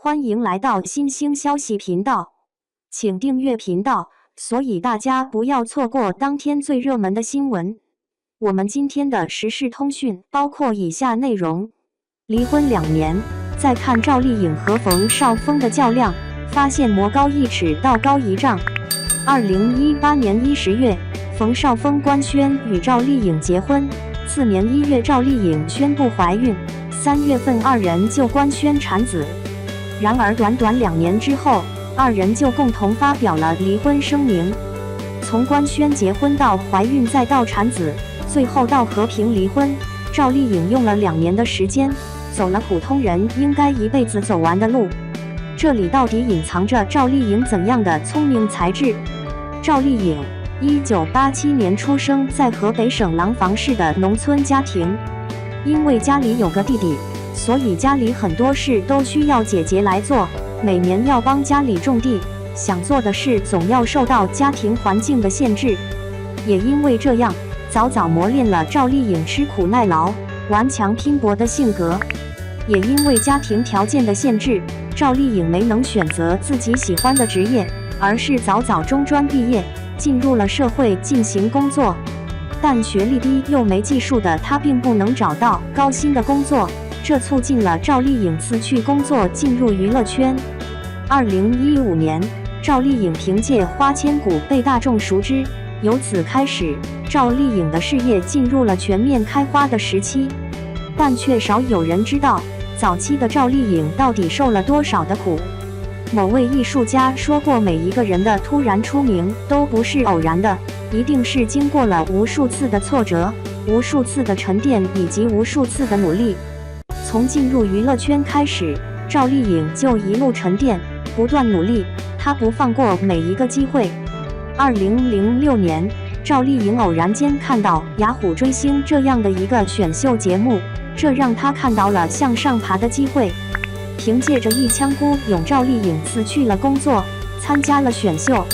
欢迎来到新兴消息频道，请订阅频道，所以大家不要错过当天最热门的新闻。我们今天的时事通讯包括以下内容：离婚2年，再看赵丽颖和冯绍峰的较量，发现魔高1尺道高1丈。2018年10月，冯绍峰官宣与赵丽颖结婚，次年1月赵丽颖宣布怀孕，3月份二人就官宣产子。然而短短2年之后，二人就共同发表了离婚声明。从官宣结婚到怀孕再到产子，最后到和平离婚，赵丽颖用了2年的时间，走了普通人应该一辈子走完的路。这里到底隐藏着赵丽颖怎样的聪明才智？赵丽颖1987年出生在河北省廊坊市的农村家庭，因为家里有个弟弟，所以家里很多事都需要姐姐来做，每年要帮家里种地，想做的事总要受到家庭环境的限制。也因为这样，早早磨练了赵丽颖吃苦耐劳、顽强拼搏的性格。也因为家庭条件的限制，赵丽颖没能选择自己喜欢的职业，而是早早中专毕业，进入了社会进行工作。但学历低又没技术的她并不能找到高薪的工作，这促进了赵丽颖辞去工作进入娱乐圈。2015年，赵丽颖凭借《花千骨》被大众熟知，由此开始，赵丽颖的事业进入了全面开花的时期。但却少有人知道，早期的赵丽颖到底受了多少的苦。某位艺术家说过，每一个人的突然出名都不是偶然的，一定是经过了无数次的挫折、无数次的沉淀以及无数次的努力。从进入娱乐圈开始，赵丽颖就一路沉淀，不断努力，她不放过每一个机会。2006年，赵丽颖偶然间看到雅虎追星这样的一个选秀节目，这让她看到了向上爬的机会。凭借着一腔孤勇，赵丽颖辞去了工作，参加了选秀，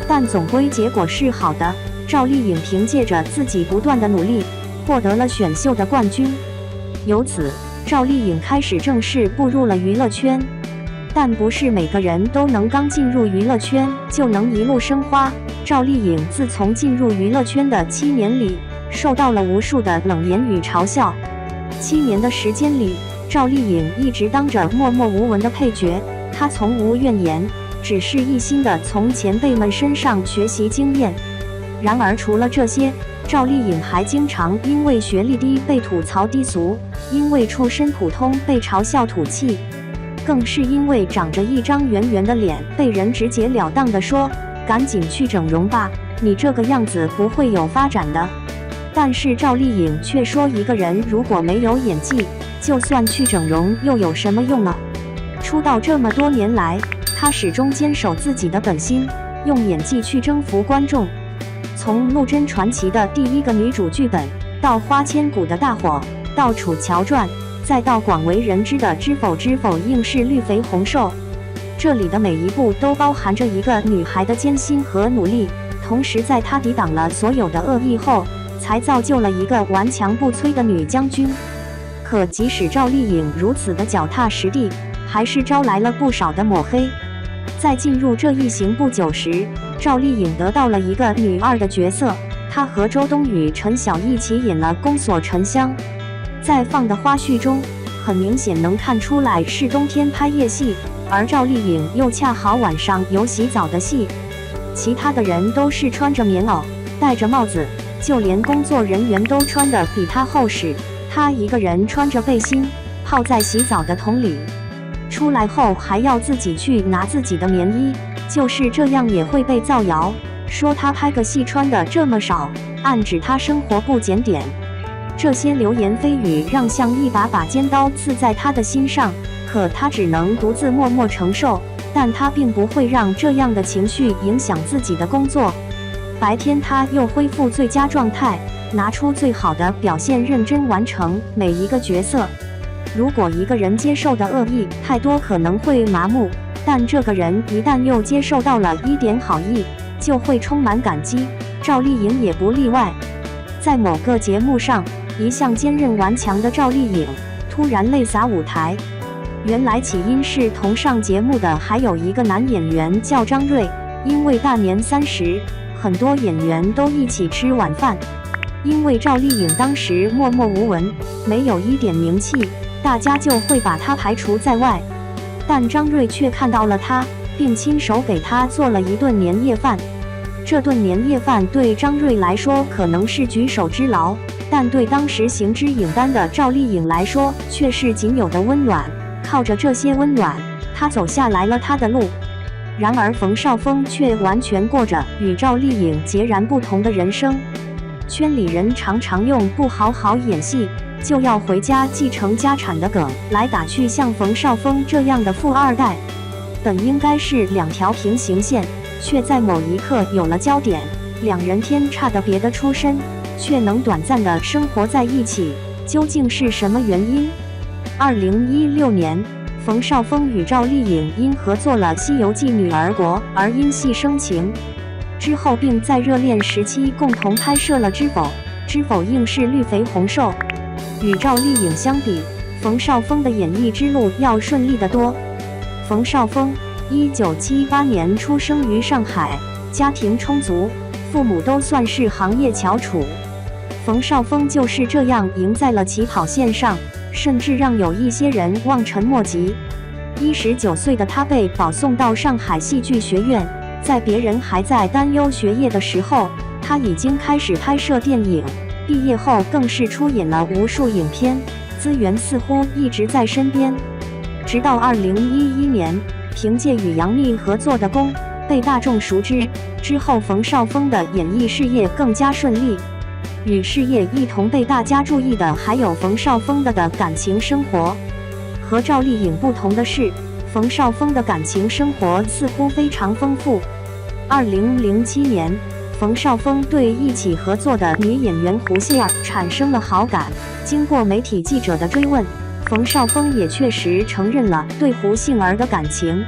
但总归结果是好的。赵丽颖凭借着自己不断的努力，获得了选秀的冠军。由此，赵丽颖开始正式步入了娱乐圈。但不是每个人都能刚进入娱乐圈就能一路生花。赵丽颖自从进入娱乐圈的7年里，受到了无数的冷言与嘲笑。7年的时间里，赵丽颖一直当着默默无闻的配角，她从无怨言，只是一心的从前辈们身上学习经验。然而除了这些，赵丽颖还经常因为学历低被吐槽低俗，因为出身普通被嘲笑土气，更是因为长着一张圆圆的脸，被人直截了当地说：“赶紧去整容吧，你这个样子不会有发展的。”但是赵丽颖却说，一个人如果没有演技，就算去整容又有什么用呢？出道这么多年来，她始终坚守自己的本心，用演技去征服观众。从《陆贞传奇》的第1个女主剧本，到《花千骨》的大火，到《楚乔传》，再到广为人知的《知否知否应是绿肥红瘦》，这里的每一步都包含着一个女孩的艰辛和努力。同时，在她抵挡了所有的恶意后，才造就了一个顽强不摧的女将军。可即使赵丽颖如此的脚踏实地，还是招来了不少的抹黑。在进入这一行不久时，赵丽颖得到了一个女二的角色，她和周冬雨、陈晓一起演了《宫锁沉香》。在放的花絮中，很明显能看出来是冬天拍夜戏，而赵丽颖又恰好晚上有洗澡的戏。其他的人都是穿着棉袄，戴着帽子，就连工作人员都穿得比她厚实。她一个人穿着背心，泡在洗澡的桶里，出来后还要自己去拿自己的棉衣，就是这样也会被造谣，说她拍个戏穿的这么少，暗指她生活不检点。这些流言蜚语让像一把把尖刀刺在她的心上，可她只能独自默默承受，但她并不会让这样的情绪影响自己的工作。白天她又恢复最佳状态，拿出最好的表现，认真完成每一个角色。如果一个人接受的恶意太多，可能会麻木，但这个人一旦又接受到了一点好意，就会充满感激。赵丽颖也不例外。在某个节目上，一向坚韧顽强的赵丽颖突然泪洒舞台。原来起因是同上节目的还有一个男演员叫张睿，因为大年30，很多演员都一起吃晚饭。因为赵丽颖当时默默无闻，没有一点名气，大家就会把她排除在外。但张睿却看到了她，并亲手给她做了一顿年夜饭。这顿年夜饭对张睿来说可能是举手之劳，但对当时行之影单的赵丽颖来说却是仅有的温暖。靠着这些温暖，她走下来了她的路。然而冯绍峰却完全过着与赵丽颖截然不同的人生。圈里人常常用不好好演戏就要回家继承家产的梗来打趣像冯绍峰这样的富二代。本应该是两条平行线，却在某一刻有了交点，两人天差的别的出身，却能短暂的生活在一起，究竟是什么原因？2016年，冯绍峰与赵丽颖因合作了《西游记女儿国》而因戏生情，之后并在热恋时期共同拍摄了《知否》。《知否》应是绿肥红瘦。与赵丽颖相比，冯绍峰的演艺之路要顺利得多。冯绍峰1978年出生于上海，家庭充足，父母都算是行业翘楚。冯绍峰就是这样赢在了起跑线上，甚至让有一些人望尘莫及。19岁的他被保送到上海戏剧学院，在别人还在担忧学业的时候，他已经开始拍摄电影。毕业后更是出演了无数影片，资源似乎一直在身边。直到2011年，凭借与杨幂合作的《宫》被大众熟知，之后冯绍峰的演艺事业更加顺利。与事业一同被大家注意的还有冯绍峰的感情生活。和赵丽颖不同的是，冯绍峰的感情生活似乎非常丰富。2007年，冯绍峰对一起合作的女演员胡杏儿产生了好感，经过媒体记者的追问，冯绍峰也确实承认了对胡杏儿的感情。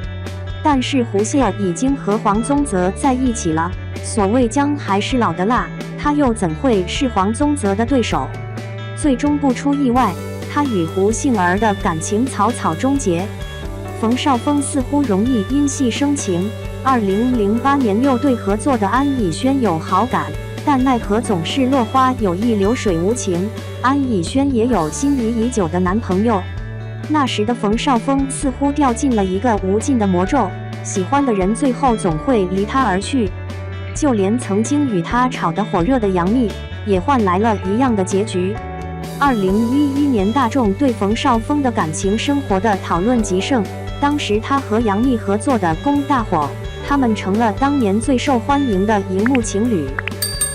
但是胡杏儿已经和黄宗泽在一起了，所谓姜还是老的辣，他又怎会是黄宗泽的对手？最终不出意外，他与胡杏儿的感情草草终结。冯绍峰似乎容易因戏生情，2008年又对合作的安以轩有好感，但奈何总是落花有意流水无情。安以轩也有心仪已久的男朋友。那时的冯绍峰似乎掉进了一个无尽的魔咒，喜欢的人最后总会离他而去。就连曾经与他吵得火热的杨幂，也换来了一样的结局。2011年，大众对冯绍峰的感情生活的讨论极盛，当时他和杨幂合作的《宫》大火，他们成了当年最受欢迎的荧幕情侣。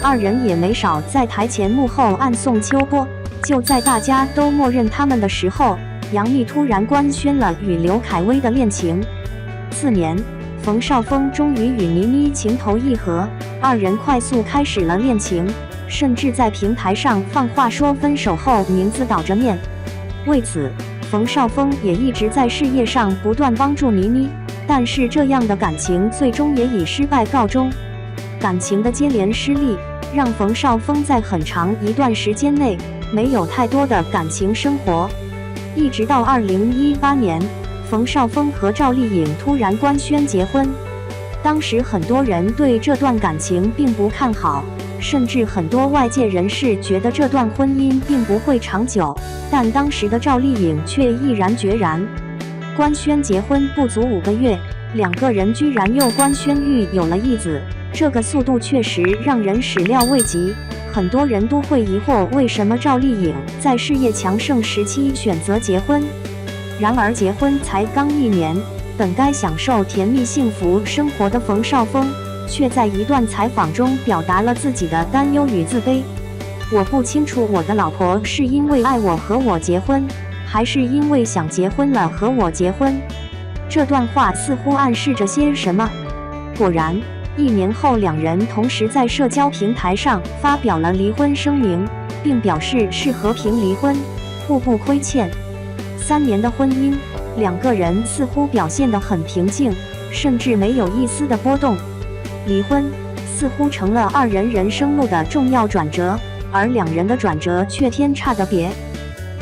二人也没少在台前幕后暗送秋波。就在大家都默认他们的时候，杨幂突然官宣了与刘恺威的恋情。次年，冯绍峰终于与倪妮情投意合，二人快速开始了恋情，甚至在平台上放话说分手后名字倒着念。为此，冯绍峰也一直在事业上不断帮助倪妮，但是这样的感情最终也以失败告终。感情的接连失利，让冯绍峰在很长一段时间内没有太多的感情生活。一直到2018年，冯绍峰和赵丽颖突然官宣结婚。当时很多人对这段感情并不看好，甚至很多外界人士觉得这段婚姻并不会长久，但当时的赵丽颖却毅然决然。官宣结婚不足5个月，两个人居然又官宣育有了一子，这个速度确实让人始料未及。很多人都会疑惑，为什么赵丽颖在事业强盛时期选择结婚？然而结婚才刚1年，本该享受甜蜜幸福生活的冯绍峰，却在一段采访中表达了自己的担忧与自卑。我不清楚我的老婆是因为爱我和我结婚，还是因为想结婚了和我结婚。这段话似乎暗示着些什么。果然，1年后两人同时在社交平台上发表了离婚声明，并表示是和平离婚，互不亏欠。3年的婚姻，两个人似乎表现得很平静，甚至没有一丝的波动。离婚似乎成了二人人生路的重要转折，而两人的转折却天差的别。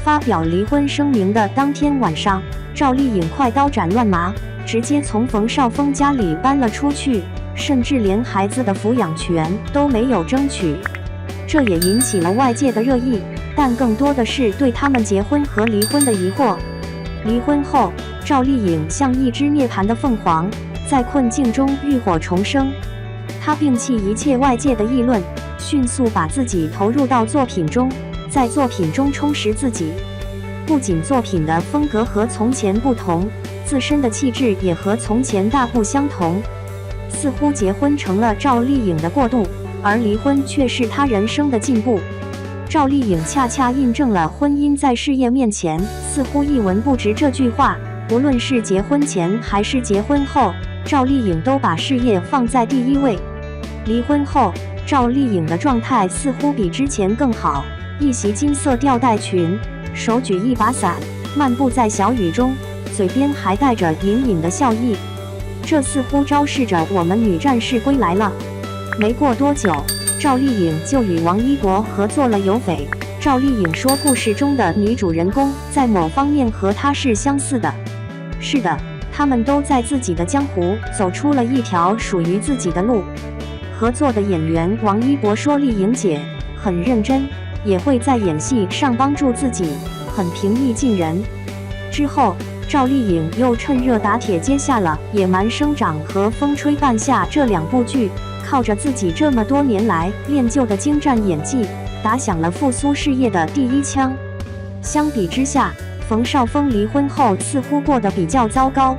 发表离婚声明的当天晚上，赵丽颖快刀斩乱麻，直接从冯绍峰家里搬了出去，甚至连孩子的抚养权都没有争取。这也引起了外界的热议，但更多的是对他们结婚和离婚的疑惑。离婚后，赵丽颖像一只涅槃的凤凰，在困境中浴火重生。她摒弃一切外界的议论，迅速把自己投入到作品中，在作品中充实自己。不仅作品的风格和从前不同，自身的气质也和从前大不相同。似乎结婚成了赵丽颖的过渡，而离婚却是她人生的进步。赵丽颖恰恰印证了婚姻在事业面前似乎一文不值这句话。无论是结婚前还是结婚后，赵丽颖都把事业放在第一位。离婚后，赵丽颖的状态似乎比之前更好，一袭金色吊带裙，手举一把伞，漫步在小雨中，嘴边还带着隐隐的笑意。这似乎昭示着我们女战士归来了。没过多久，赵丽颖就与王一博合作了《有匪》。赵丽颖说，故事中的女主人公在某方面和她是相似的。是的，他们都在自己的江湖走出了一条属于自己的路。合作的演员王一博说，丽颖姐很认真，也会在演戏上帮助自己，很平易近人。之后，赵丽颖又趁热打铁接下了《野蛮生长》和《风吹半夏》这2部剧，靠着自己这么多年来练就的精湛演技，打响了复苏事业的第一枪。相比之下，冯绍峰离婚后似乎过得比较糟糕。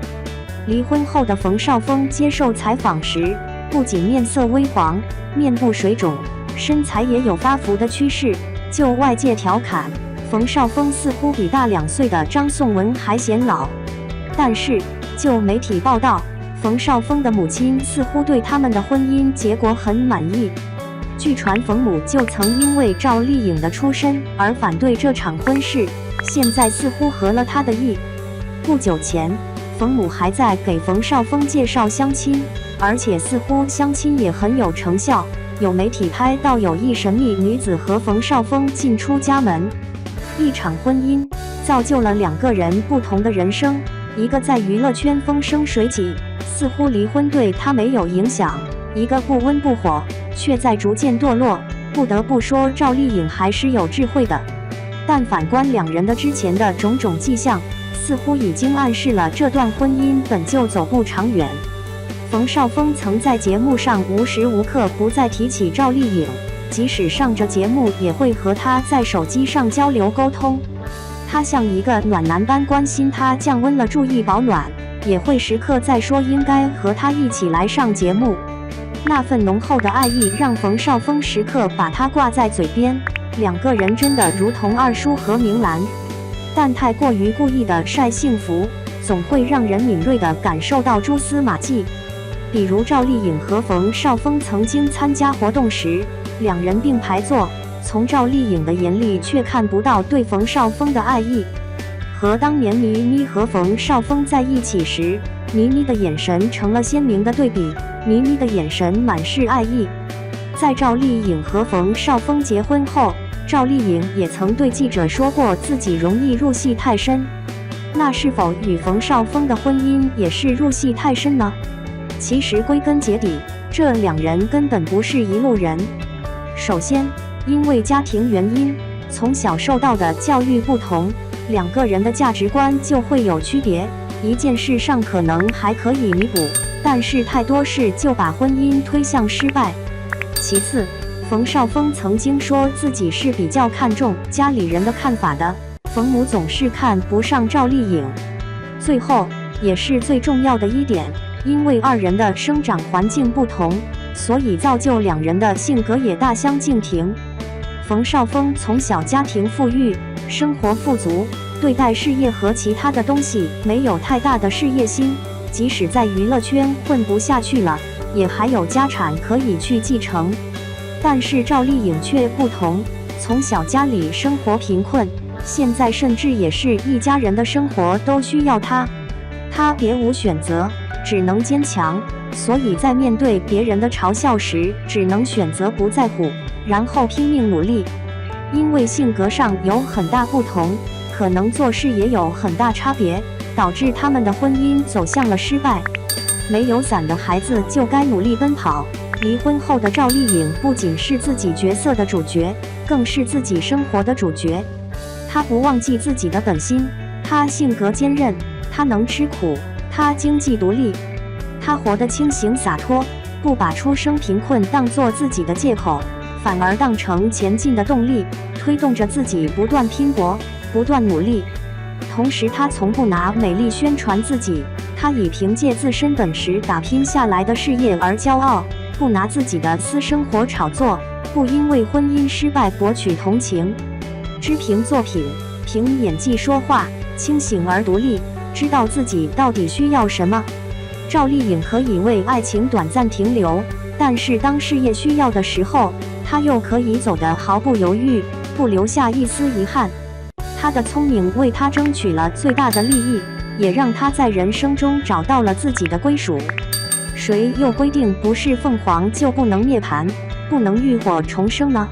离婚后的冯绍峰接受采访时，不仅面色微黄，面部水肿，身材也有发福的趋势。就外界调侃，冯绍峰似乎比大2岁的张颂文还显老。但是，就媒体报道，冯绍峰的母亲似乎对他们的婚姻结果很满意。据传，冯母就曾因为赵丽颖的出身而反对这场婚事，现在似乎合了他的意。不久前，冯母还在给冯绍峰介绍相亲，而且似乎相亲也很有成效。有媒体拍到有一神秘女子和冯绍峰进出家门。一场婚姻造就了2个人不同的人生，一个在娱乐圈风生水起，似乎离婚对他没有影响；一个不温不火，却在逐渐堕落。不得不说，赵丽颖还是有智慧的。但反观2人的之前的种种迹象，似乎已经暗示了这段婚姻本就走不长远。冯绍峰曾在节目上无时无刻不再提起赵丽颖，即使上着节目也会和她在手机上交流沟通。他像一个暖男般关心她降温了注意保暖，也会时刻在说应该和她一起来上节目。那份浓厚的爱意让冯绍峰时刻把她挂在嘴边，2个人真的如同二叔和明兰。但太过于故意的晒幸福，总会让人敏锐地感受到蛛丝马迹。比如赵丽颖和冯绍峰曾经参加活动时，2人并排坐，从赵丽颖的眼里却看不到对冯绍峰的爱意。和当年倪妮和冯绍峰在一起时，倪妮的眼神成了鲜明的对比，倪妮的眼神满是爱意。在赵丽颖和冯绍峰结婚后，赵丽颖也曾对记者说过自己容易入戏太深。那是否与冯绍峰的婚姻也是入戏太深呢？其实归根结底，这2人根本不是一路人。首先，因为家庭原因，从小受到的教育不同，2个人的价值观就会有区别。一件事上可能还可以弥补，但是太多事就把婚姻推向失败。其次，冯绍峰曾经说自己是比较看重家里人的看法的，冯母总是看不上赵丽颖。最后，也是最重要的一点，因为2人的生长环境不同，所以造就2人的性格也大相径庭。冯绍峰从小家庭富裕，生活富足，对待事业和其他的东西没有太大的事业心，即使在娱乐圈混不下去了，也还有家产可以去继承。但是赵丽颖却不同，从小家里生活贫困，现在甚至也是一家人的生活都需要她，她别无选择，只能坚强，所以在面对别人的嘲笑时，只能选择不在乎，然后拼命努力。因为性格上有很大不同，可能做事也有很大差别，导致他们的婚姻走向了失败。没有伞的孩子就该努力奔跑。离婚后的赵丽颖不仅是自己角色的主角，更是自己生活的主角。她不忘记自己的本心，她性格坚韧，她能吃苦，她经济独立，她活得清醒洒脱，不把出生贫困当作自己的借口，反而当成前进的动力，推动着自己不断拼搏，不断努力。同时，她从不拿美丽宣传自己，她以凭借自身本事打拼下来的事业而骄傲，不拿自己的私生活炒作，不因为婚姻失败博取同情。只凭作品，凭演技说话，清醒而独立，知道自己到底需要什么。赵丽颖可以为爱情短暂停留，但是当事业需要的时候，她又可以走得毫不犹豫，不留下一丝遗憾。她的聪明为她争取了最大的利益，也让她在人生中找到了自己的归属。谁又规定不是凤凰就不能涅槃，不能浴火重生呢？